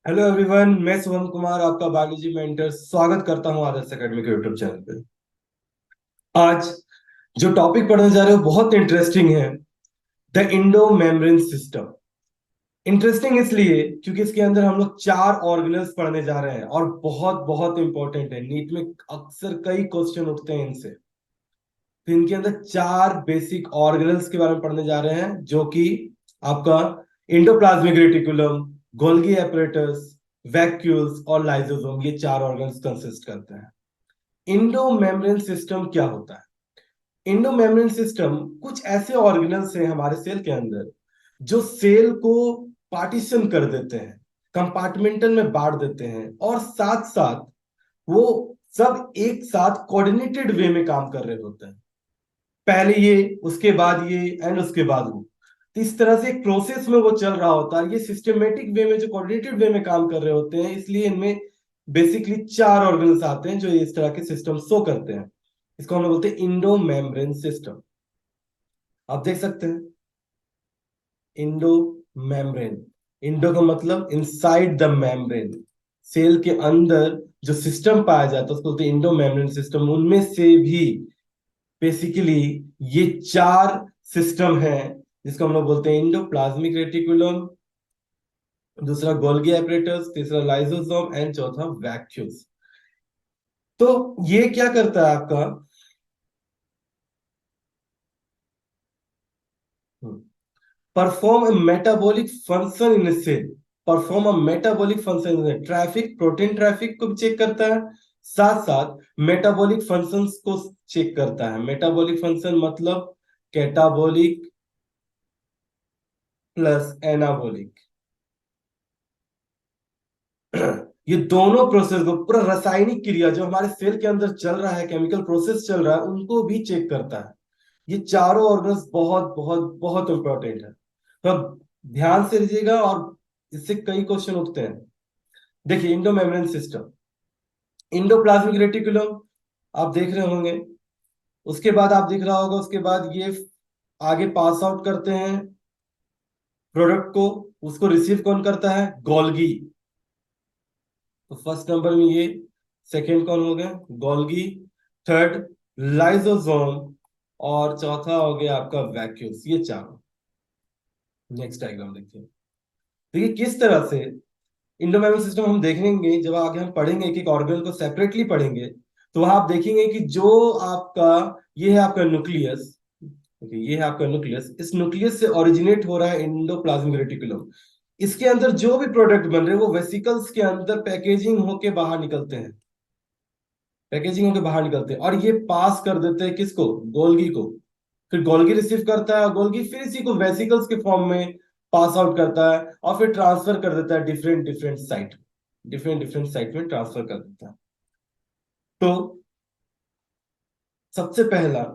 Hello everyone, मैं शुभम कुमार आपका biology mentor स्वागत करता हूं आदर्श एकेडमी के यूट्यूब चैनल पे। आज जो टॉपिक पढ़ने जा रहे हो बहुत इंटरेस्टिंग है। The Indo membrane system. Interesting इसलिए क्योंकि इसके अंदर हम लोग चार ऑर्गेनल्स पढ़ने जा रहे हैं और बहुत बहुत इंपॉर्टेंट है। नीट में अक्सर कई क्वेश्चन उठते हैं इनसे। तो इनके अंदर चार बेसिक ऑर्गेनल्स के बारे में पढ़ने जा रहे हैं, जो कि आपका endoplasmic reticulum, Golgi apparatus, vacuoles और लाइसोसोम, ये चार ऑर्गन्स कंसिस्ट करते हैं। इंडो मेम्ब्रेन सिस्टम क्या होता है? इंडो मेम्ब्रेन सिस्टम कुछ ऐसे ऑर्गेनल्स हैं हमारे सेल के अंदर जो सेल को पार्टीशन कर देते हैं, कंपार्टमेंटल में बांट देते हैं और साथ साथ वो सब एक साथ कोऑर्डिनेटेड वे में काम कर रहे होते हैं। पहले ये, उसके बाद ये, एंड उसके बाद वो। तो इस तरह से एक प्रोसेस में वो चल रहा होता है। ये सिस्टमेटिक वे में, जो कोऑर्डिनेटेड वे में काम कर रहे होते हैं, इसलिए इनमें बेसिकली चार ऑर्गन्स आते हैं जो इस तरह के सिस्टम शो करते हैं। इसको हम लोग बोलते हैं इंडो मेम्ब्रेन सिस्टम। आप देख सकते हैं, इंडो मेम्ब्रेन। इंडो का मतलब इनसाइड द मेम्ब्रेन, सेल के अंदर जो सिस्टम पाया जाता है उसको बोलते हैं इंडो मेम्ब्रेन सिस्टम। उनमें से भी बेसिकली ये चार सिस्टम है, जिसको हम लोग बोलते हैं इंडोप्लाज्मिक रेटिकुलम, दूसरा गोल्गी एपरेटस, तीसरा लाइसोसोम एंड चौथा वैक्यूल्स। तो ये क्या करता है आपका? Perform a metabolic function in cell. Perform a metabolic function in traffic, protein traffic को चेक करता है, साथ साथ मेटाबॉलिक फंक्शंस को चेक करता है। मेटाबॉलिक फंक्शन मतलब कैटाबॉलिक प्लस एनाबॉलिक। ये दोनों प्रोसेस को, पूरा रासायनिक क्रिया जो हमारे सेल के अंदर चल रहा है, केमिकल प्रोसेस चल रहा है, उनको भी चेक करता है। ये चारों ऑर्गन्स बहुत बहुत बहुत इंपॉर्टेंट है। तो अब ध्यान से लीजिएगा, और इससे कई क्वेश्चन उठते हैं। देखिए, Indo membrane system, endoplasmic reticulum आप देख रहे होंगे। उसके बाद आप दिख रहा होगा, उसके बाद ये आगे पास आउट करते हैं प्रोडक्ट को। उसको रिसीव कौन करता है? गोल्गी। तो फर्स्ट नंबर में ये, सेकंड कौन हो गया? गोल्गी, थर्ड लाइसोसोम, और चौथा हो गया आपका वैक्यूल्स। ये चारों। नेक्स्ट डायग्राम देखिए। देखिए किस तरह से इंडोमेम्ब्रेन सिस्टम हम देखेंगे, जब आगे हम पढ़ेंगे कि एक ऑर्गन को सेपरेटली पढ़ेंगे, तो वहां आप देखेंगे कि जो आपका, ये है आपका न्यूक्लियस। ओके, ये है आपका न्यूक्लियस। इस न्यूक्लियस से ओरिजिनेट हो रहा है इंडोप्लाज्मिक रेटिकुलम। इसके अंदर जो भी प्रोडक्ट बन रहे हैं वो वेसिकल्स के अंदर पैकेजिंग होके बाहर निकलते हैं। पैकेजिंग होके बाहर निकलते हैं और ये पास कर देते हैं किसको? गोल्गी को। फिर गोल्गी रिसीव करता है और गोल्गी फिर इसी को वेसिकल्स के फॉर्म में पास आउट करता है और फिर ट्रांसफर कर देता है different different site, different different site में ट्रांसफर कर देता है। तो सबसे पहला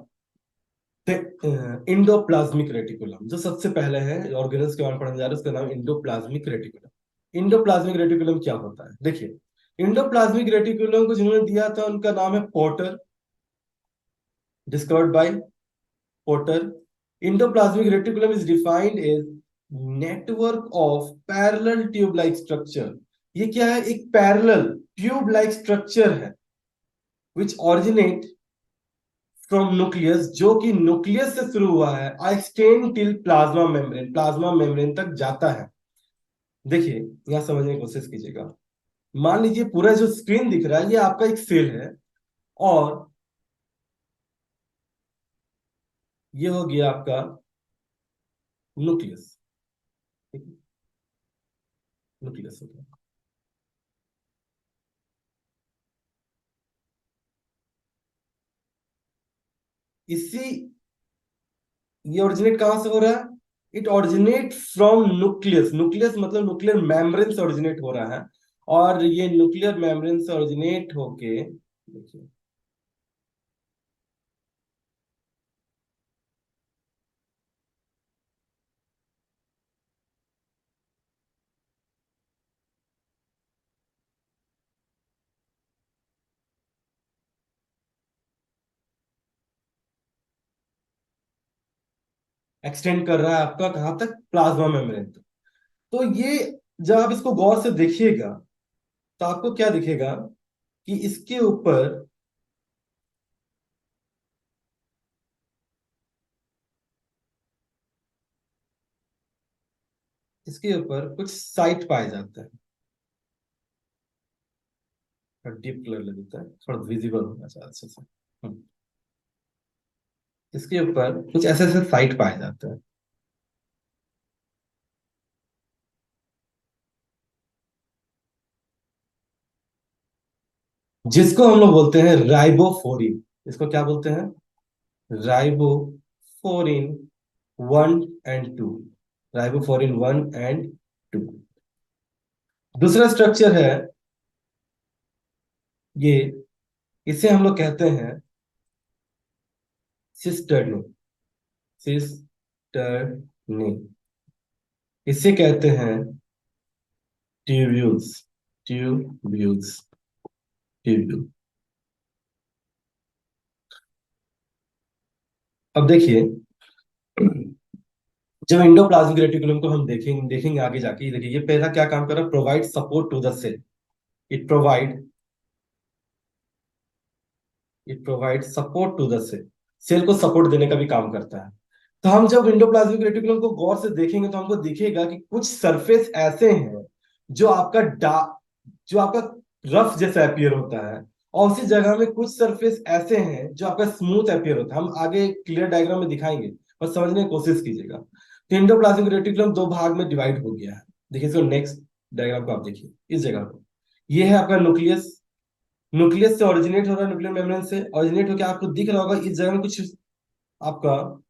इंडोप्लाज्मिक रेटिकुलम, जो सबसे पहले है ऑर्गेनल्स के बारे में पढ़ने जा रहे हैं, उसका नाम इंडोप्लाज्मिक रेटिकुलम। इंडोप्लाज्मिक रेटिकुलम क्या होता है? देखिए, इंडोप्लाज्मिक रेटिकुलम को जिन्होंने दिया था उनका नाम है porter, discovered by porter. Endoplasmic reticulum is defined as network of parallel tube-like structure। ये क्या है? एक पैरेलल ट्यूब-like स्ट्रक्चर है which originate from nucleus, जो कि न्यूक्लियस से शुरू हुआ है, extend till plasma membrane, plasma membrane तक जाता है। देखिए, यहां समझने की कोशिश कीजिएगा। मान लीजिए पूरा जो स्क्रीन दिख रहा है ये आपका एक सेल है, और ये हो गया आपका न्यूक्लियस। न्यूक्लियस हो गया। इसी, ये ओरिजिनेट कहां से हो रहा है? It originate from nucleus. Nucleus मतलब न्यूक्लियर मेम्ब्रेन से ओरिजिनेट हो रहा है, और ये न्यूक्लियर मेम्ब्रेन से ओरिजिनेट होके, देखिए, एक्सटेंड कर रहा है आपका कहां तक? प्लाज्मा मेम्ब्रेन तक। तो ये जब आप इसको गौर से देखिएगा तो आपको क्या दिखेगा कि इसके ऊपर कुछ साइट पाए जाते हैं। डीप कलर ले देता है, थोड़ा विजिबल होना चाहिए अच्छे से। इसके ऊपर कुछ ऐसे ऐसे साइट पाए जाते हैं जिसको हम लोग बोलते हैं राइबोफोरिन। इसको क्या बोलते हैं? राइबोफोरिन 1 और 2। राइबोफोरिन 1 और 2। दूसरा स्ट्रक्चर है ये, इसे हम लोग कहते हैं सिस्टर्नी। सिस्टर्नी, इसे कहते हैं ट्यूब्यूल्स। Tubules, tubule. अब देखिए, जब इंडोप्लाज्मिक रेटिकुलम को हम देखेंगे देखेंगे आगे जाके, देखिए ये पहला क्या काम कर रहा है, provide support to the cell. It provide it provide support to the cell. Cell को सपोर्ट देने का भी काम करता है। तो हम जब इंडोप्लाज्मिक रेटिकुलम को गौर से देखेंगे तो हमको दिखेगा कि कुछ सरफेस ऐसे हैं जो आपका डा जो आपका रफ जैसा अपियर होता है, और उसी जगह में कुछ सरफेस ऐसे हैं जो आपका स्मूथ अपियर होता है। हम आगे क्लियर डायग्राम में दिखाएंगे, पर समझने की कोशिश कीजिएगा। तो इंडोप्लाज्मिक रेटिकुलम दो भाग में डिवाइड हो गया है। देखिए इसको नेक्स्ट डायग्राम को आप देखिए, इस जगह को। ये है आपका न्यूक्लियस। न्यूक्लियस से ओरिजिनेट हो रहा है, न्यूक्लियर मेम्ब्रेन से ओरिजिनेट होकर आपको दिख रहा होगा इस जगह में कुछ आपका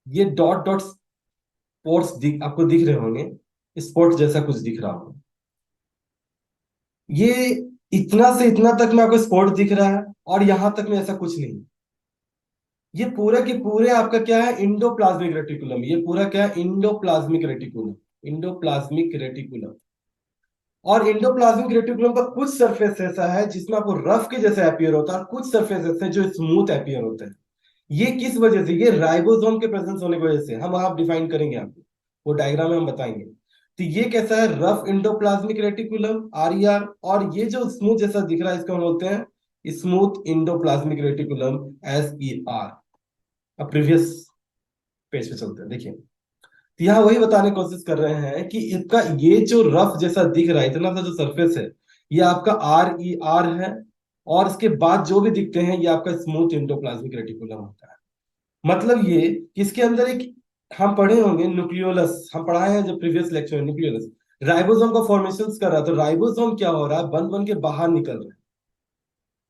ये डॉट डॉट स्पॉट्स आपको दिख रहे होंगे। स्पॉट जैसा कुछ दिख रहा होगा। ये इतना से इतना तक में आपको स्पॉट दिख रहा है, और यहां तक में ऐसा कुछ नहीं। ये पूरे के पूरे आपका क्या है, इंडोप्लाज्मिक रेटिकुलम। ये पूरा क्या है, इंडोप्लाज्मिक रेटिकुलम। Endoplasmic reticulum. और इंडोप्लाज्मिक रेटिकुलम का कुछ सरफेस ऐसा है जिसमें आपको रफ के जैसे अपियर होता है, और कुछ सरफेस ऐसे हैं जो स्मूथ अपियर होते हैं। ये किस वजह से? ये राइबोसोम के प्रेजेंस होने की वजह से। हम आप डिफाइन करेंगे आपको, वो डायग्राम में हम बताएंगे। तो ये कैसा है, रफ इंडोप्लाज्मिक रेटिकुलम RER। और ये जो स्मूथ जैसा दिख रहा है इसको हम बोलते हैं स्मूथ इंडोप्लाज्मिक रेटिकुलम SER। अब प्रीवियस पेज पे चलते हैं, देखिए। तो यहाँ वही बताने की कोशिश कर रहे हैं कि इसका ये जो रफ जैसा दिख रहा है, इतना सा जो सरफेस है, ये आपका RER है। और इसके बाद जो भी दिखते हैं ये आपका स्मूथ इंडोप्लाज्मिक रेटिकुलम होता है। मतलब ये कि इसके अंदर एक, हम पढ़े होंगे न्यूक्लियोलस, हम पढ़ाए हैं जब प्रीवियस लेक्चर में, न्यूक्लियोलस राइबोसोम का फॉर्मेशन कर रहा है। तो राइबोसोम क्या हो रहा है, बन बन के बाहर निकल रहा है,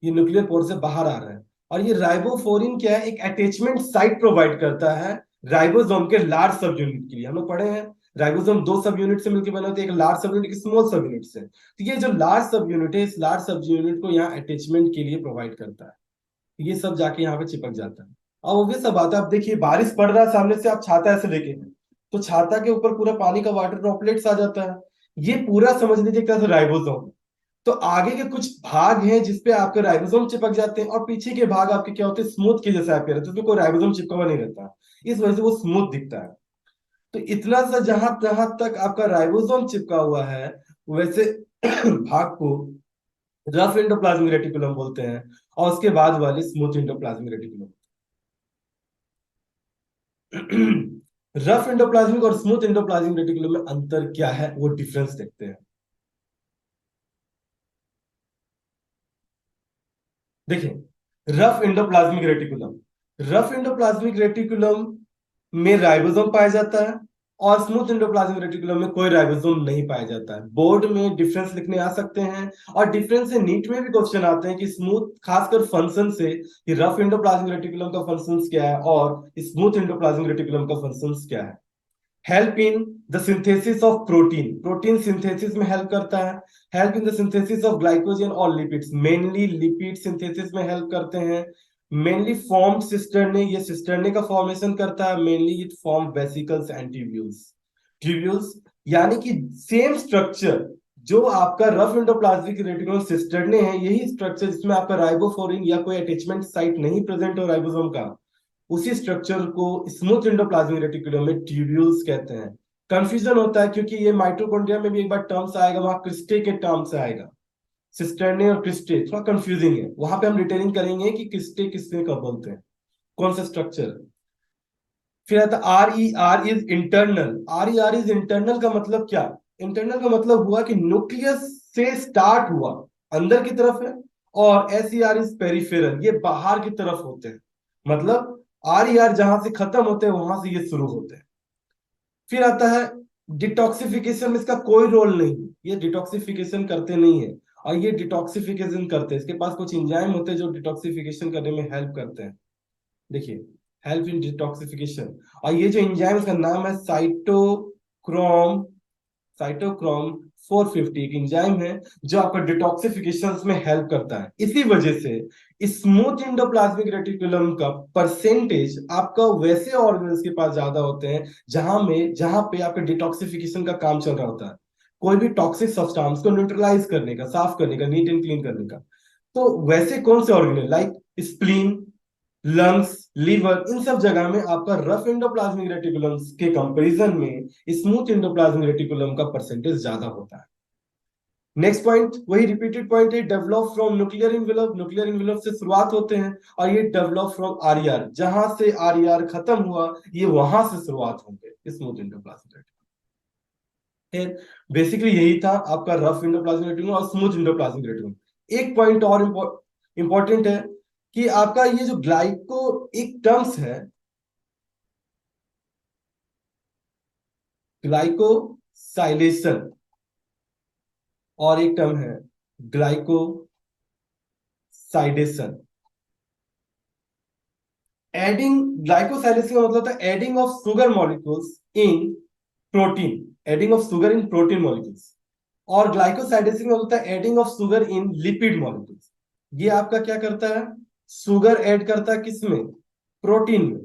ये न्यूक्लियर पोर से बाहर आ रहा है। और ये राइबोफोरिन क्या है, एक अटैचमेंट साइट प्रोवाइड करता है राइबोसोम के लार्ज सब यूनिट के लिए। हम लोग पढ़े हैं राइबोसोम दो सब यूनिट से मिलकर बने होते हैं, एक लार्ज सब यूनिट, एक स्मॉल सब यूनिट से। तो ये जो लार्ज सब यूनिट है, इस लार्ज सब यूनिट को यहाँ अटैचमेंट के लिए प्रोवाइड करता है। ये सब जाके यहाँ पे चिपक जाता है। अब वो भी सब आता है। अब देखिए बारिश पड़ रहा है सामने से, आप छाता ऐसे लेके हैं, तो छाता के ऊपर पूरा पानी का वाटर ड्रॉपलेट्स आ जाता है। ये पूरा समझ लीजिए एक तरह से राइबोसोम। तो आगे के कुछ भाग हैं जिसपे आपके राइबोसोम चिपक जाते हैं, और पीछे के भाग आपके क्या होते हैं, स्मूथ के जैसे आपके रहते हैं, उसमें कोई राइबोसोम चिपका हुआ नहीं रहता। इस वजह से वो स्मूथ दिखता है। तो इतना सा जहां जहां तक आपका राइबोसोम चिपका हुआ है, वैसे भाग को रफ एंडोप्लाज्मिक रेटिकुलम बोलते हैं, और उसके बाद वाले smooth endoplasmic reticulum. Rough endoplasmic और स्मूथ एंडोप्लाज्मिक रेटिकुलम में अंतर क्या है, वो डिफरेंस देखते हैं। देखिए rough endoplasmic reticulum, rough endoplasmic reticulum में राइबोसोम पाया जाता है, और स्मूथ एंडोप्लाज्मिक रेटिकुलम में कोई राइबोसोम नहीं पाया जाता है। बोर्ड में डिफरेंस लिखने आ सकते हैं, और डिफरेंस से नीट में भी क्वेश्चन आते हैं कि स्मूथ, खासकर फंक्शन से, कि रफ एंडोप्लाज्मिक रेटिकुलम का फंक्शन क्या है और स्मूथ एंडोप्लाज्मिक रेटिकुलम का फंक्शन क्या है। Help in the synthesis of protein, protein synthesis में हेल्प करता है। Help in the synthesis of glycogen और लिपिड्स, मेनली लिपिड सिंथेसिस में हेल्प करते हैं। मेनली फॉर्म सिस्टरने, ये सिस्टरने का फॉर्मेशन करता है। Mainly it form vesicles and tubules. Tubules यानी कि सेम स्ट्रक्चर जो आपका रफ एंडोप्लाज्मिक रेटिकुलम सिस्टरने है, यही स्ट्रक्चर जिसमें आपका राइबोफोरिन या कोई अटैचमेंट साइट नहीं प्रेजेंट हो राइबोसोम का, उसी स्ट्रक्चर को स्मूथ एंडोप्लाज्मिक रेटिकुलम में ट्यूब्यूल्स कहते हैं। कंफ्यूजन होता है क्योंकि ये माइटोकॉन्ड्रिया में भी एक बार टर्म्स आएगा, वहां क्रिस्टे के टर्म से आएगा, सिस्टर्ने और क्रिस्टे, थोड़ा कंफ्यूजिंग है, वहां पे हम डिटेलिंग करेंगे कि क्रिस्टे किसने कब बोलते हैं, कौन सा स्ट्रक्चर। फिर आता R E R is internal. R E R is internal का मतलब क्या? इंटरनल का मतलब हुआ कि न्यूक्लियस से स्टार्ट हुआ, अंदर की तरफ है, और S E R is peripheral, ये बाहर की तरफ होते हैं। मतलब आर ई आर जहां से खत्म होते हैं वहां से ये शुरू होते हैं। फिर आता है डिटॉक्सिफिकेशन में इसका कोई रोल नहीं, ये डिटॉक्सिफिकेशन करते नहीं है, और ये डिटॉक्सिफिकेशन करते हैं, इसके पास कुछ एंजाइम होते हैं जो डिटॉक्सिफिकेशन करने में हेल्प करते हैं। देखिए, हेल्प इन डिटॉक्सिफिकेशन, और ये जो एंजाइम का नाम है साइटोक्रोम, साइटोक्रोम 450 एक एंजाइम है जो आपका डिटॉक्सिफिकेशन में हेल्प करता है। इसी वजह से स्मूथ एंडोप्लाज्मिक रेटिकुलम का परसेंटेज आपका वैसे ऑर्गन्स के पास ज्यादा होते हैं जहां पे आपका डिटॉक्सिफिकेशन का काम चल रहा होता है, कोई भी टॉक्सिक सब्सटेंस को न्यूट्रलाइज करने का, साफ करने का, नीट एंड क्लीन करने का। तो वैसे कौन से organ, like spleen, lungs, liver, इन सब जगह में आपका रफ एंडोप्लाज्मिक रेटिकुलम के कंपैरिजन में स्मूथ एंडोप्लाज्मिक रेटिकुलम का परसेंटेज ज्यादा होता है। नेक्स्ट पॉइंट वही रिपीटेड पॉइंट है, develop from nuclear envelope, nuclear envelope से शुरुआत होते हैं, और ये डेवलप फ्रॉम आरईआर, जहां से आरईआर खत्म हुआ ये वहां से शुरुआत होंगे स्मूथ एंडोप्लाज्मिक रेटिकुलम। फिर बेसिकली यही था आपका रफ एंडोप्लाज्मिक रेटिकुलम और स्मूथ एंडोप्लाज्मिक रेटिकुलम। एक पॉइंट और इंपॉर्टेंट है कि आपका ये जो ग्लाइको एक टर्म्स है, ग्लाइकोसाइलेशन, और एक टर्म है ग्लाइकोसाइडेशन। एडिंग, ग्लाइकोसाइलेशन का मतलब था adding of sugar molecules in protein, adding of sugar in protein molecules, और ग्लाइकोसाइडेशन का मतलब था adding of sugar in lipid molecules. ये आपका क्या करता है, शुगर ऐड करता है किसमें, प्रोटीन में।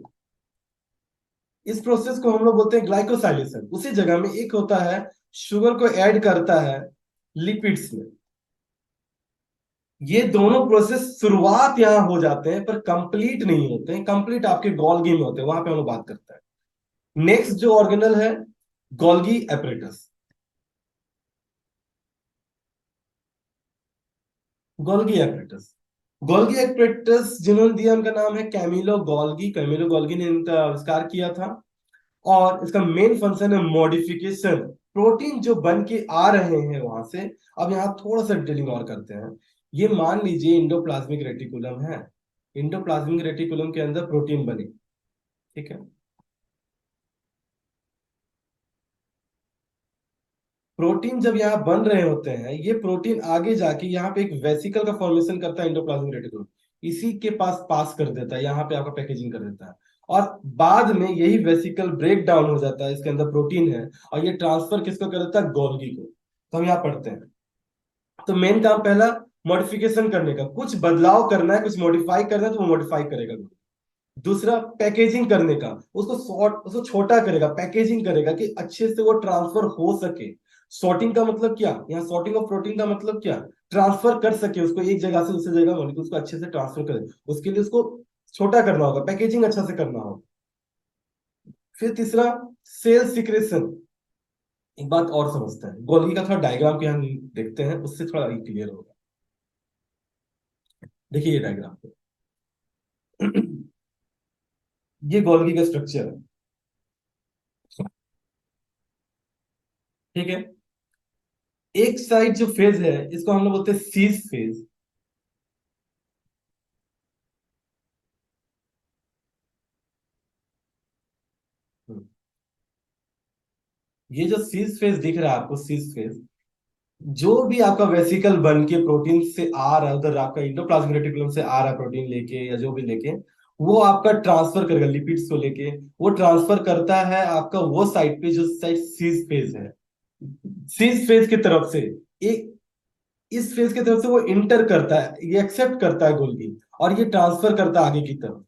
इस प्रोसेस को हम लोग बोलते हैं ग्लाइकोसाइलेशन। उसी जगह में एक होता है शुगर को ऐड करता है लिपिड्स में। ये दोनों प्रोसेस शुरुआत यहां हो जाते हैं पर कंप्लीट नहीं होते हैं, कंप्लीट आपके गोल्गी में होते हैं, वहां पे हम लोग बात करते हैं। नेक्स्ट जो ऑर्गेनल है, Golgi apparatus. Golgi apparatus, Golgi apparatus जिन्होंने दिया उनका नाम है कैमिलो गोल्गी। कैमिलो गोल्गी ने इनका आविष्कार किया था, और इसका मेन फंक्शन है मॉडिफिकेशन, प्रोटीन जो बन के आ रहे हैं वहां से। अब यहाँ थोड़ा सा डिटेलिंग और करते हैं। ये मान लीजिए इंडोप्लाज्मिक रेटिकुलम है, इंडोप्लाज्मिक रेटिकुलम के अंदर प्रोटीन बने, ठीक है। प्रोटीन जब यहाँ बन रहे होते हैं, ये प्रोटीन आगे जाके यहाँ पे एक वेसिकल का फॉर्मेशन करता है इंडोप्लाज्मिक रेटिकुलम, इसी के पास कर देता है, यहाँ पे आपका पैकेजिंग कर देता है, और बाद में यही वेसिकल ब्रेक डाउन हो जाता है, इसके अंदर प्रोटीन है, और ये ट्रांसफर किसको कर देता है, गोल्गी को। तो हम यहाँ पढ़ते हैं, तो मेन काम पहला मॉडिफिकेशन करने का, कुछ बदलाव करना है, कुछ मॉडिफाई करना है तो वो मॉडिफाई करेगा। दूसरा पैकेजिंग करने का, उसको शॉर्ट, उसको छोटा करेगा, पैकेजिंग करेगा कि अच्छे से वो ट्रांसफर हो सके। सॉर्टिंग का मतलब क्या, यहाँ सॉर्टिंग ऑफ प्रोटीन का मतलब क्या, ट्रांसफर कर सके उसको एक जगह से दूसरी जगह, मॉलिक्यूल्स को अच्छे से ट्रांसफर करे, उसके लिए उसको छोटा करना होगा, पैकेजिंग अच्छा से करना होगा। फिर तीसरा सेल सिक्रेशन। एक बात और समझते हैं, गोल्गी का थोड़ा डायग्राम के यहाँ देखते हैं, उससे थोड़ा क्लियर होगा। देखिए ये डायग्राम पे ये गोल्गी का स्ट्रक्चर है, ठीक है। एक साइड जो फेज है इसको हम लोग बोलते हैं सीज फेज। ये जो सीज फेज दिख रहा है आपको, सीज फेज, जो भी आपका वेसिकल बन के प्रोटीन से आ रहा है, उधर आपका इंडोप्लाज्मिक रेटिकुलम से आ रहा है प्रोटीन लेके या जो भी लेके, वो आपका ट्रांसफर करेगा लिपिड्स को लेके, वो ट्रांसफर करता है आपका वो साइड पे जो साइड सीज फेज है, सीज फेज की तरफ से। एक इस फेज की तरफ से वो इंटर करता है, ये एक्सेप्ट करता है गोल्गी, और ये ट्रांसफर करता है आगे की तरफ,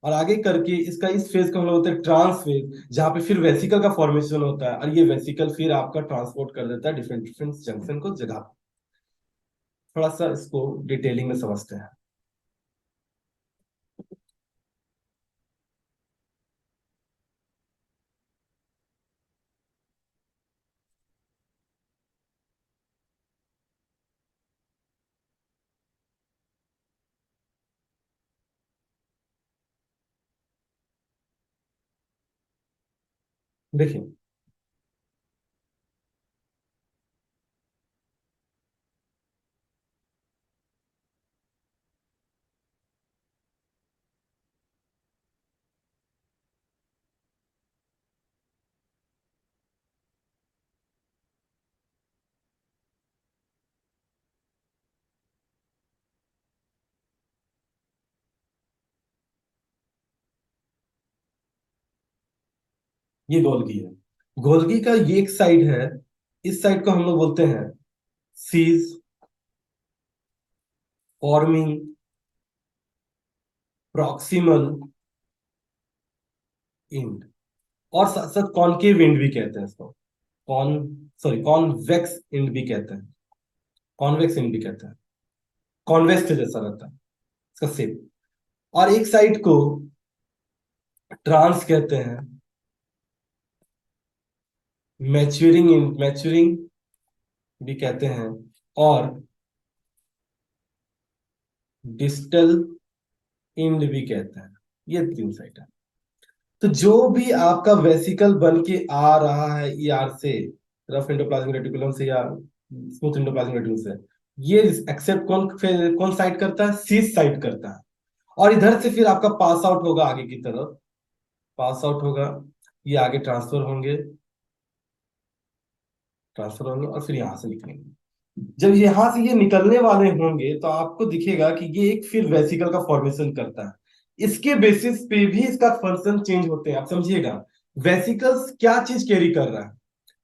और आगे करके इसका इस फेज को हम लोग बोलते हैं ट्रांस फेज, जहां पे फिर वेसिकल का फॉर्मेशन होता है, और ये वेसिकल फिर आपका ट्रांसपोर्ट कर देता है डिफरेंट डिफरेंट जंक्शन को जगह पे। थोड़ा सा इसको डिटेलिंग में समझते हैं। देखिए, ये गोल्गी है। गोल्गी का ये एक साइड है, इस साइड को हम लोग बोलते हैं सीज, फॉर्मिंग, प्रॉक्सिमल इंड, और साथ साथ कॉनकेव इंड भी कहते हैं इसको। कॉन सॉरी कॉन्वेक्स इंड भी कहते हैं। कॉन्वेक्स इंड भी कहते हैं। कॉन्वेक्स के जैसा रहता है इसका शेप। और एक साइड को ट्रांस कहते हैं, मैच्योरिंग इंड, मैच्योरिंग भी कहते हैं, और डिस्टल इंड भी कहते हैं। ये तीन साइड है। तो जो भी आपका वेसिकल बन के आ रहा है ईआर से, रफ एंडोप्लाज्मिक रेटिकुलम से या स्मूथ एंडोप्लाज्मिक रेटिकुलम से, ये एक्सेप्ट कौन फिर कौन साइड करता है? सीस साइड करता है। और इधर से फिर आपका पास आउट होगा आगे की तरफ, पास आउट होगा, ये आगे ट्रांसफर होंगे, ट्रांसफर होंगे और फिर यहां से निकलेंगे। जब यहां से ये निकलने वाले होंगे तो आपको दिखेगा कि ये एक फिर वेसिकल का फॉर्मेशन करता है। इसके बेसिस पे भी इसका फंक्शन चेंज होते हैं, आप समझिएगा। वेसिकल्स क्या चीज कैरी कर रहा है?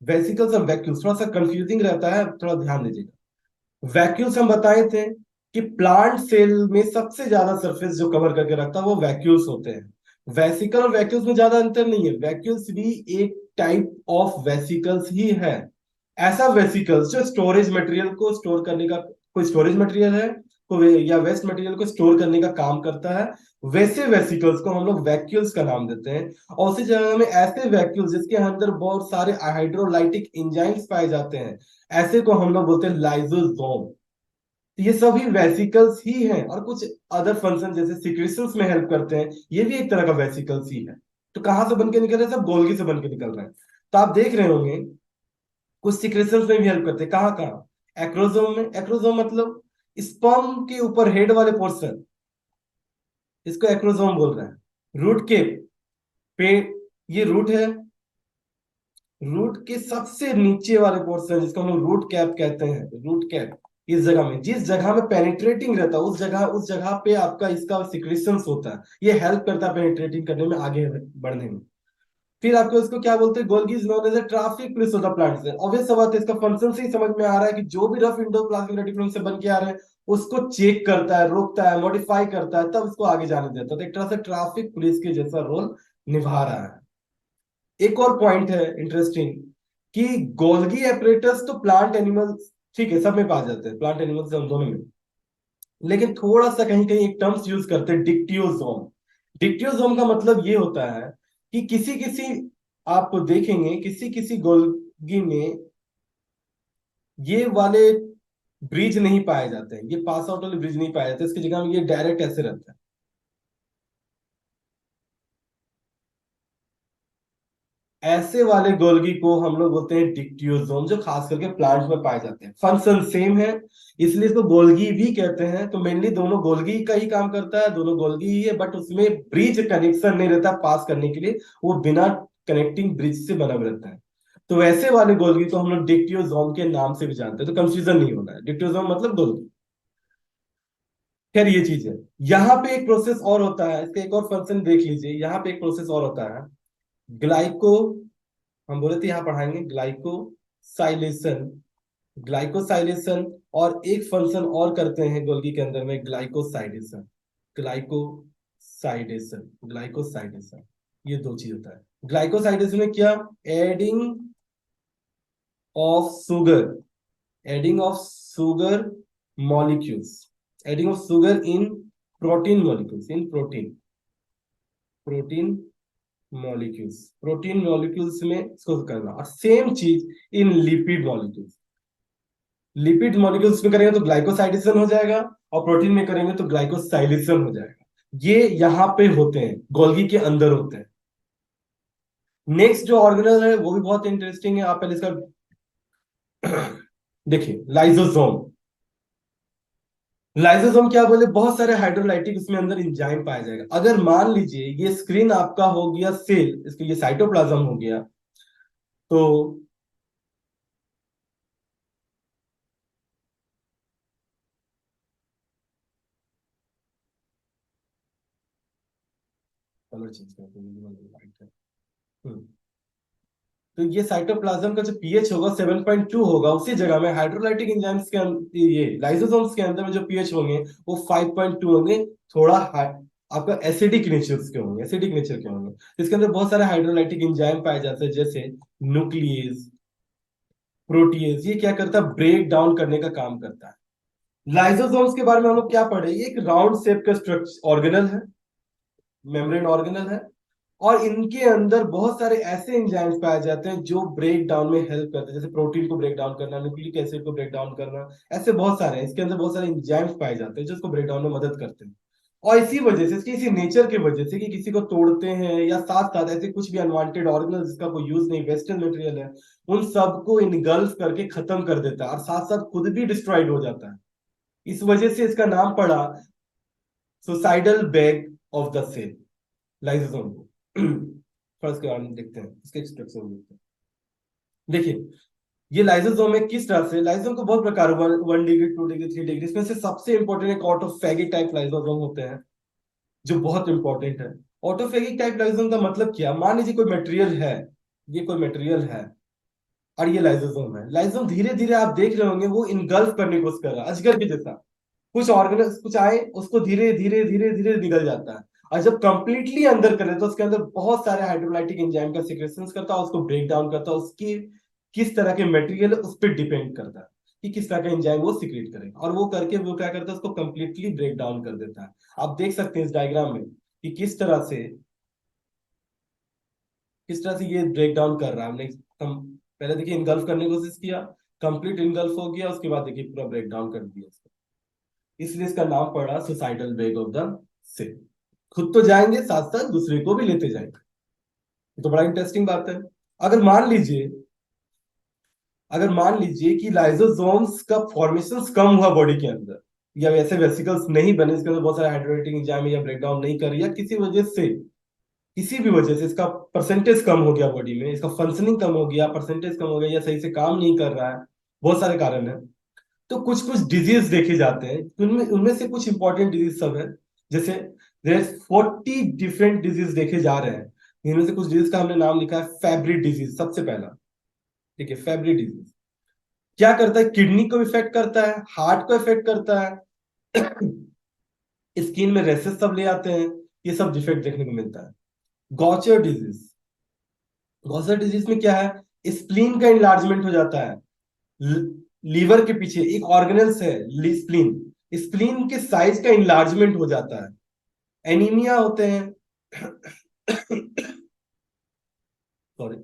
वेसिकल्स और वैक्यूल्स थोड़ा सा कंफ्यूजिंग रहता है, थोड़ा ध्यान दीजिएगा। वैक्यूल्स हम बताए थे कि प्लांट सेल में सबसे ज्यादा सरफेस जो कवर करके रखता है वो वैक्यूल्स होते हैं। वेसिकल और वैक्यूल्स में ज्यादा अंतर नहीं है, वैक्यूल्स भी एक टाइप ऑफ वेसिकल्स ही है। ऐसा वेसिकल्स जो स्टोरेज मटेरियल को स्टोर करने का, कोई स्टोरेज मटेरियल है, कोई या वेस्ट मटेरियल को स्टोर करने का काम करता है, वैसे वेसिकल्स को हम लोग वैक्यूल्स का नाम देते हैं। और उसी जगह में ऐसे वैक्यूल्स जिसके अंदर बहुत सारे हाइड्रोलाइटिक एंजाइम्स पाए जाते हैं, ऐसे को हम लोग बोलते हैं लाइसोसोम। ये सभी वेसिकल्स ही हैं, और कुछ अदर फंक्शन जैसे सिक्रेशंस में हेल्प करते हैं, ये भी एक तरह का वेसिकल्स ही है। तो कहां से बन के निकल रहे हैं? सब गोल्गी से बन के निकल रहे हैं। तो आप देख रहे होंगे कुछ सिक्रेशंस में भी हेल्प करते हैं। कहाँ कहाँ? एक्रोसोम में। एक्रोसोम मतलब स्पर्म के ऊपर हेड वाले पोर्शन, इसको एक्रोसोम बोल रहे हैं। रूट के पे, ये रूट है, रूट के सबसे नीचे वाले पोर्शन जिसको हम लोग रूट कैप कहते हैं, रूट कैप, इस जगह में, जिस जगह में पेनिट्रेटिंग रहता है उस जगह पे आपका इसका सिक्रेशंस होता है। ये हेल्प करता है पेनिट्रेटिंग करने में, आगे बढ़ने में। फिर आपको इसको क्या बोलते हैं? Golgi is known as a traffic police of the plant cell. Obvious सा बात है, इसका फंक्शन से ही समझ में आ रहा है कि जो भी रफ इंडोप्लाज्मिक रेटिकुलम से बन के आ रहे हैं उसको चेक करता है, रोकता है, मॉडिफाई करता है, तब उसको आगे जाने देता है। तो एक तरह से ट्रैफिक पुलिस के जैसा रोल निभा रहा है। एक और पॉइंट है इंटरेस्टिंग, कि गोल्गी एपरेटस तो प्लांट एनिमल्स, ठीक है, सब में पाए जाते हैं, प्लांट एनिमल्स हम दोनों में। लेकिन थोड़ा सा कहीं कहीं एक टर्म्स यूज करते हैं, डिक्टियोजोम। डिक्टियोजोम का मतलब ये होता है कि किसी किसी, आप देखेंगे किसी किसी गोल्गी में ये वाले ब्रिज नहीं पाए जाते हैं, ये पास आउट वाले ब्रिज नहीं पाए जाते, इसकी जगह में ये डायरेक्ट ऐसे रहता है। ऐसे वाले गोल्गी को हम लोग बोलते हैं डिक्टियोजोम, जो खास करके प्लांट्स में पाए जाते हैं। फंक्शन सेम है, इसलिए इसको गोल्गी भी कहते हैं। तो मेनली दोनों गोल्गी का ही काम करता है, दोनों गोल्गी ही है, बट उसमें ब्रिज कनेक्शन नहीं रहता पास करने के लिए, वो बिना कनेक्टिंग ब्रिज से बना हुआ रहता है। तो वैसे वाले गोल्गी को हम लोग डिक्टियोजोम के नाम से भी जानते हैं, तो कंफ्यूजन नहीं होना है, डिक्टियोजोम मतलब गोल्गी। खैर ये चीज है। यहाँ पे एक प्रोसेस और होता है, इसका एक और फंक्शन देख लीजिए। यहाँ पे एक प्रोसेस और होता है, ग्लाइको, हम बोले थे यहाँ पढ़ाएंगे ग्लाइकोसाइलेशन। ग्लाइकोसाइलेशन, और एक फंक्शन और करते हैं गोल्गी के अंदर में, ग्लाइकोसाइडेशन। ग्लाइकोसाइडेशन, ग्लाइकोसाइडेशन, ये दो चीज होता है। ग्लाइकोसाइडेशन में क्या? Adding of sugar, adding of sugar molecules, adding of sugar in protein molecules, in protein, protein molecules, protein molecules में इसको करना। और सेम चीज in lipid molecules, lipid molecules में करेंगे तो ग्लाइकोसाइडेशन हो जाएगा, और प्रोटीन में करेंगे तो ग्लाइकोसाइलेशन हो जाएगा। ये यहाँ पे होते हैं, गोल्गी के अंदर होते हैं। नेक्स्ट जो ऑर्गेनल है वो भी बहुत इंटरेस्टिंग है। आप पहले इसका देखिए, लाइसोसोम। लाइसोसोम क्या बोले, बहुत सारे हाइड्रोलाइटिक उसमें अंदर इंजाइम पाया जाएगा। अगर मान लीजिए ये स्क्रीन आपका हो गया सेल, इसके ये साइटोप्लाज्म हो गया, तो कलर चेंज करते हैं। तो ये साइटोप्लाज्म का जो पीएच होगा 7.2 होगा, उसी जगह में हाइड्रोलाइटिक एंजाइम्स के ये लाइसोसोम्स के अंदर में जो पीएच होंगे वो 5.2 होंगे। थोड़ा आपका एसिडिक नेचर के होंगे, एसिडिक नेचर के होंगे। इसके अंदर बहुत सारे हाइड्रोलाइटिक एंजाइम पाए जाते हैं, जैसे न्यूक्लियस, प्रोटीएज। ये क्या करता है, ब्रेक डाउन करने का काम करता है। लाइसोसोम्स के बारे में हम लोग क्या पढ़े, ये एक राउंड शेप का स्ट्रक्चर ऑर्गेनल है, मेम्ब्रेन ऑर्गेनल है। और इनके अंदर बहुत सारे ऐसे एंजाइम्स पाए जाते हैं जो ब्रेक डाउन में हेल्प करते हैं, जैसे प्रोटीन को ब्रेक डाउन करना, न्यूक्लिक एसिड को ब्रेक डाउन करना। ऐसे बहुत सारे हैं, इसके अंदर बहुत सारे एंजाइम्स पाए जाते हैं जो इसको ब्रेक डाउन में मदद करते हैं। और इसी वजह से, इसकी इसी नेचर की वजह से कि किसी को तोड़ते हैं या साथ साथ ऐसे कुछ भी अनवांटेड ऑर्गेनल जिसका कोई यूज नहीं, वेस्टर्न मटेरियल है, उन सबको इनगल्फ करके खत्म कर देता है और साथ साथ खुद भी डिस्ट्रॉयड हो जाता है। इस वजह से इसका नाम पड़ा suicidal bag of the cell, lysosome को। फर्स्ट के बारे में देखते हैं, इसके स्ट्रक्चर में देखते हैं। देखिए, ये लाइसोसोम में किस तरह से, लाइसोसोम को बहुत प्रकार, 1 डिग्री, 2 डिग्री, 3 डिग्री। इसमें से सबसे इंपॉर्टेंट एक ऑटोफेगिक टाइप लाइसोसोम होते हैं, जो बहुत इंपॉर्टेंट है। ऑटोफेगिक टाइप लाइसोसोम का मतलब क्या, मान लीजिए कोई मटेरियल है, ये कोई मटेरियल है और ये लाइसोसोम है। लाइसोसोम धीरे धीरे आप देख रहे होंगे वो इनगल्फ करने की कोशिश कर रहा है, अजगर के जैसा। कुछ ऑर्गेनिज कुछ आए, उसको धीरे धीरे धीरे धीरे निगल जाता है। और जब कंप्लीटली अंदर करे तो उसके अंदर बहुत सारे हाइड्रोलाइटिक एंजाइम का सिक्रेशन करता है, उसको ब्रेक डाउन करता है। उसकी किस तरह के मटेरियल उस पर डिपेंड करता है कि किस तरह का एंजाइम वो सिक्रेट करेगा, और वो करके वो क्या करता है, उसको कंप्लीटली ब्रेक डाउन कर देता है। आप देख सकते हैं इस डायग्राम में कि किस तरह से ये ब्रेक डाउन कर रहा है। हमने पहले देखिए इनगल्फ करने की कोशिश किया, कंप्लीट इनगल्फ हो गया, उसके बाद देखिए पूरा ब्रेक डाउन कर दिया इसको। इसलिए इसका नाम पड़ा suicidal break of the cell. खुद तो जाएंगे, साथ साथ दूसरे को भी लेते जाएंगे। ये तो बड़ा इंटरेस्टिंग बात है। अगर मान लीजिए अगर मान लीजिए कि लाइसोसोम्स का फॉर्मेशन कम हुआ बॉडी के अंदर, या वैसे वेसिकल्स नहीं बने, इसके अंदर बहुत सारे हाइड्रोलाइटिक एंजाइम या ब्रेक डाउन नहीं कर, या किसी भी वजह से इसका परसेंटेज कम हो गया बॉडी में, इसका फंक्शनिंग कम हो गया, परसेंटेज कम हो गया, या सही से काम नहीं कर रहा है, बहुत सारे कारण है। तो कुछ कुछ डिजीज देखे जाते हैं, उनमें उनमें से कुछ इंपॉर्टेंट डिजीज सब है। जैसे देयर 40 डिफरेंट डिजीज देखे जा रहे हैं। इनमें से कुछ डिजीज का हमने नाम लिखा है। फैब्री डिजीज सबसे पहला, ठीक है। फैब्री डिजीज क्या करता है, किडनी को इफेक्ट करता है, हार्ट को इफेक्ट करता है, स्किन में रेसेस सब ले आते हैं। ये सब डिफेक्ट देखने को मिलता है। गॉचर डिजीज, गॉचर डिजीज में क्या है, स्प्लीन का इनलार्जमेंट हो जाता है। लीवर के पीछे एक ऑर्गेनल्स है, स्प्लीन, स्प्लीन के साइज का इंलार्जमेंट हो जाता है। एनीमिया होते हैं, सॉरी,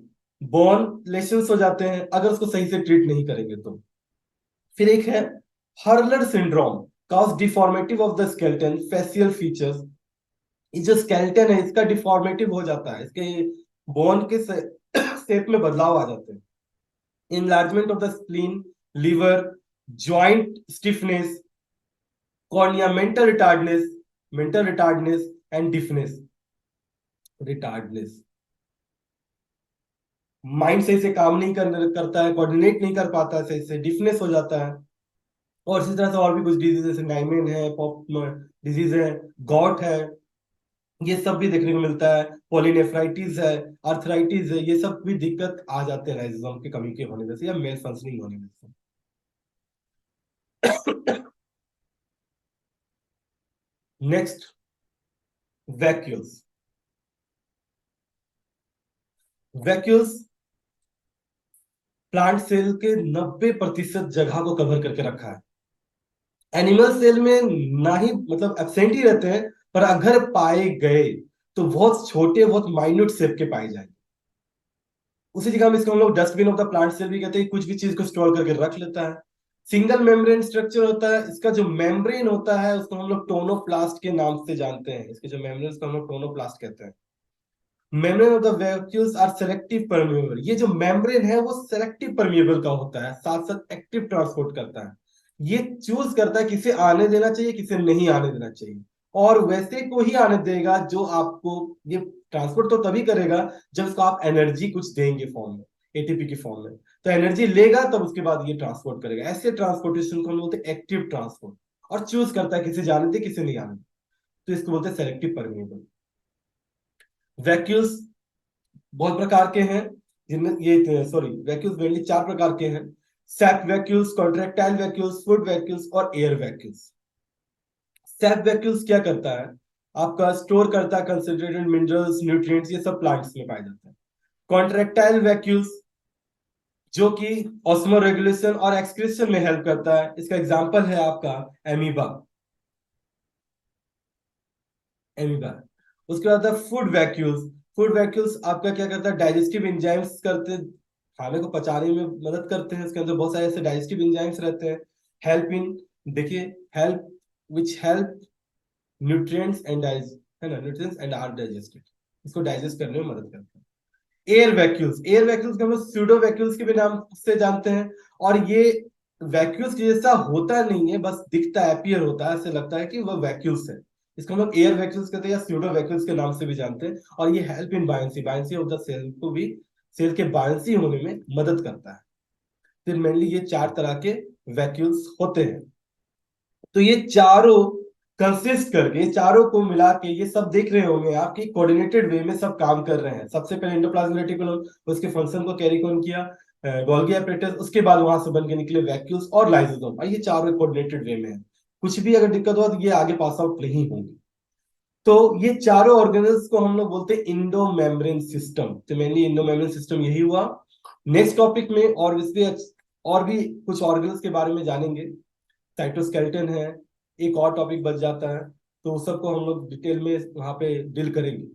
बोन लेशंस हो जाते हैं अगर उसको सही से ट्रीट नहीं करेंगे तो। फिर एक है Hurler syndrome, cause deformative of the skeleton, facial features. ये जो स्केलेटन है इसका डिफॉर्मेटिव हो जाता है, इसके बोन के शेप में बदलाव आ जाते हैं। enlargement of the spleen, liver, joint stiffness, cornea, mental retardedness and deafness, retardedness। Mind सही से काम नहीं करता है, कोऑर्डिनेट नहीं कर पाता है सही से, डिफनेस हो जाता है। और इसी तरह से और भी कुछ डिजीज जैसे नाइमेन है, पॉप डिजीज है, गॉट है, ये सब भी देखने को मिलता है। पॉलीनेफ्राइटिस है, आर्थराइटिस है, ये सब भी दिक्कत आ जाते हैं लाइसोसोम की कमी के होने से या मेल फंक्शनिंग होने से। Next, vacuoles. Vacuoles plant cell के 90% जगह को कवर करके रखा है। एनिमल सेल में ना ही, मतलब एब्सेंट ही रहते हैं, पर अगर पाए गए तो बहुत छोटे, बहुत माइन्यूट शेप के पाए जाएंगे। उसी जगह में इसको हम लोग dustbin of the plant cell भी कहते हैं, कुछ भी चीज को स्टोर करके रख लेता है। सिंगल मेम्ब्रेन स्ट्रक्चर होता है, इसका जो मेम्ब्रेन होता है उसको हम लोग टोनोप्लास्ट के नाम से जानते हैं। इसके जो मेम्ब्रेन, उसको हम लोग टोनोप्लास्ट कहते हैं। Membrane of the vacuoles are selective permeable. ये जो मेम्ब्रेन है वो सेलेक्टिव परमेबल का होता है, साथ साथ एक्टिव ट्रांसपोर्ट करता है। ये चूज करता है किसे आने देना चाहिए, किसे नहीं आने देना चाहिए, और वैसे को ही आने देगा जो आपको ये ट्रांसपोर्ट तो तभी करेगा जब उसको आप एनर्जी कुछ देंगे फॉर्म में, एटीपी की फॉर्म में। तो एनर्जी लेगा तब उसके बाद ये ट्रांसपोर्ट करेगा। ऐसे ट्रांसपोर्टेशन को हम बोलते हैं एक्टिव ट्रांसपोर्ट। और चूज करता है किसे जाने दे किसे नहीं आने दे, तो इसको बोलते हैं सेलेक्टिव परमेबल। वैक्यूल्स बहुत प्रकार के हैं, जिनमें ये सॉरी वैक्यूल्स मेनली चार प्रकार के हैं। SAP vacuoles, contractile vacuoles, food vacuoles और एयर वैक्यूल्स। सैप वैक्यूल्स क्या करता है, आपका स्टोर करता है कंसंट्रेटेड मिनरल्स, न्यूट्रिएंट्स, ये सब प्लांट्स में पाए जाते हैं। कॉन्ट्रैक्टाइल वैक्यूल्स जो कि ऑस्मो रेगुलेशन और एक्सक्रीशन में हेल्प करता है, इसका एग्जांपल है आपका एमीबा। एमीबा। उसके बाद फूड वैक्यूल्स। फूड वैक्यूल्स आपका क्या करता है, डाइजेस्टिव एंजाइम्स करते, खाने को पचाने में मदद करते हैं। इसके अंदर बहुत सारे ऐसे डाइजेस्टिव एंजाइम्स रहते हैं। हेल्प इन, देखिए, help which help nutrients and dyes, है ना, न्यूट्रिएंट्स एंड आर डाइजेस्टेड, इसको डाइजेस्ट करने में मदद करते हैं। एयर वैक्यूल्स, एयर वैक्यूल्स को हम लोग स्यूडो वैक्यूल्स के भी नाम से जानते हैं। और ये वैक्यूल्स के जैसा होता नहीं है, बस दिखता है, अपीयर होता है, ऐसे लगता है कि वह वैक्यूल्स है। इसको हम लोग एयर वैक्यूल्स कहते हैं या स्यूडो वैक्यूल्स के नाम से भी जानते हैं। और ये help in buoyancy, buoyancy of the cell को भी, सेल के बायंसी होने में मदद करता है। फिर मेनली ये चार तरह के वैक्यूल्स होते हैं। तो ये चारों कंसिस्ट करके, ये चारों को मिला के, ये सब देख रहे होंगे आप कि कोऑर्डिनेटेड वे में सब काम कर रहे हैं। सबसे पहले एंडोप्लाज्मिक रेटिकुलम, उसके फंक्शन को कैरी कौन किया, गोल्गी एपरेटस, उसके बाद वहां से बन के निकले वैक्यूल्स और लाइसोसोम, और ये चारों कोऑर्डिनेटेड वे में है। कुछ भी अगर दिक्कत हुआ तो ये आगे पास आउट नहीं होंगे। तो ये चारों ऑर्गेनल्स को हम लोग बोलते हैं इंडो मेम्ब्रेन सिस्टम। तो मेनली इंडो मेम्ब्रेन सिस्टम यही हुआ। नेक्स्ट टॉपिक में और भी कुछ ऑर्गेनल्स के बारे में जानेंगे। साइटोस्केलेटन है, एक और टॉपिक बच जाता है, तो उस सबको हम लोग डिटेल में वहां पे डील करेंगे।